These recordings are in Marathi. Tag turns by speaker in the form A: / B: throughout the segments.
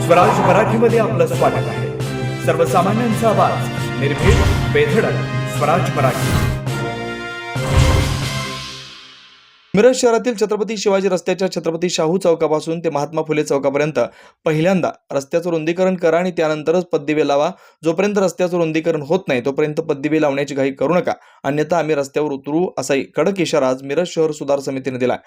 A: स्वराज मराठीमध्ये आपलं स्वागत आहे। सर्वसामान्यांचा आवाज, निर्भीड, बेधडक, स्वराज मराठी। मिरज शहरातील छत्रपती शिवाजी रस्त्याच्या छत्रपती शाहू चौकापासून ते महात्मा फुले चौकापर्यंत पहिल्यांदा रस्त्याचं रुंदीकरण करा आणि त्यानंतरच पददिवे लावा। जोपर्यंत रस्त्याचं रुंदीकरण होत नाही तोपर्यंत पददिवे लावण्याची घाई करू नका, अन्यथा आम्ही रस्त्यावर उतरू, असा कडक इशारा आज मिरज शहर सुधार समितीने दिला।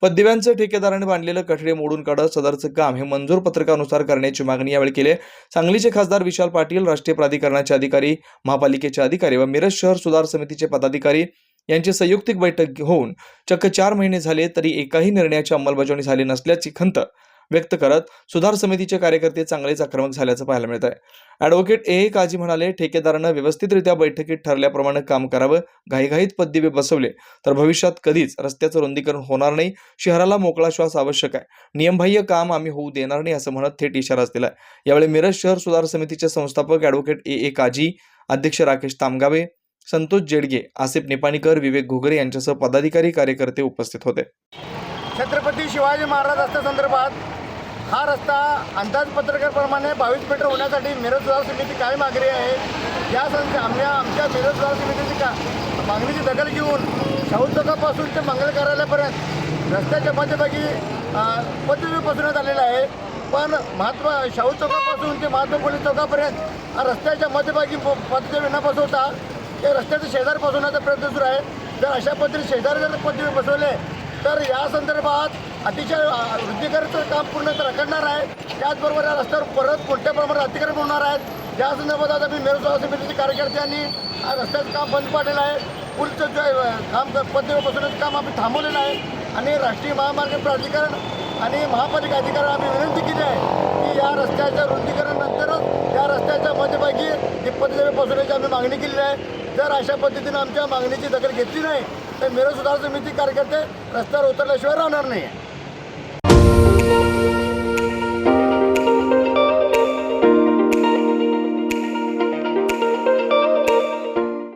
A: पददिव्यांचे ठेकेदाराने बांधलेले कठडे मोडून काढत सदरचं काम हे मंजूर पत्रकानुसार करण्याची मागणी यावेळी केली। सांगलीचे खासदार विशाल पाटील, राष्ट्रीय प्राधिकरणाचे अधिकारी, महापालिकेचे अधिकारी व मिरज शहर सुधार समितीचे पदाधिकारी यांची संयुक्तिक बैठक होऊन चक्क 4 महिने झाले तरी एकाही निर्णयाची अंमलबजावणी झाली नसल्याची खंत व्यक्त करत सुधार समितीचे कार्यकर्ते चांगलेच आक्रमक झाल्याचं पाहायला मिळत आहे। ॲडव्होकेट ए काजी म्हणाले, ठेकेदारानं व्यवस्थितरित्या बैठकीत ठरल्याप्रमाणे काम करावं, घाईघाईत पददिवे बसवले तर भविष्यात कधीच रस्त्याचं रुंदीकरण होणार नाही। शहराला मोकळा श्वास आवश्यक आहे, नियमबाह्य काम आम्ही होऊ देणार नाही, असं म्हणत थेट इशाराच दिलाय। यावेळी मिरज शहर सुधार समितीचे संस्थापक ॲडव्होकेट ए काजी, अध्यक्ष राकेश तामगावे, संतोष जेडगे, आसिफ निपाणीकर, विवेक घुगरे यांच्यासह पदाधिकारी कार्यकर्ते उपस्थित होते।
B: छत्रपती शिवाजी महाराज रस्त्यासंदर्भात हा रस्ता अंदाजपत्रकाप्रमाणे 22 मीटर होण्यासाठी मिरज सुधार समिती कायम आग्रही आहे। या आमच्या मिरज सुधार समितीची मागणीची दखल घेऊन शाहू चौकापासून ते मंगल कार्यालयापर्यंत रस्त्याच्या मध्यभागी पददिवे बसवण्यात आलेला आहे। पण शाहू चौकापासून ते महात्मा फुले चौकापर्यंत रस्त्याच्या मध्यभागी पददिवे न बसवता ते रस्त्याचे शेजार बसवण्याचा प्रयत्न सुरू आहे। जर अशा पद्धतीने शेजारी जर पददिवे बसवले तर या संदर्भात अतिशय रुंदीकरणाचं काम पूर्ण रखडणार आहे। त्याचबरोबर या रस्त्यावर परत मोठ्या प्रमाणात अतिक्रमण होणार आहेत। या संदर्भात आज आम्ही मिरज सुधार समितीच्या कार्यकर्त्यांनी रस्त्याचं काम बंद पाडलेलं आहे। पुढचं जे काम पददिवे बसवण्याचं काम आम्ही थांबवलेलं आहे आणि राष्ट्रीय महामार्ग प्राधिकरण आणि महापालिका अधिकाऱ्यांना आम्ही विनंती केली आहे की या रस्त्याच्या रुंदीकरणानंतरच या रस्त्याच्या मध्यभागी हे पददिवे बसवण्याची आम्ही मागणी केलेली आहे। जर अशा पद्धतीने आमच्या मागणीची दखल घेतली नाही तर मिरज सुधार समिती कार्यकर्ते रस्त्यावर उतरल्याशिवाय राहणार नाही।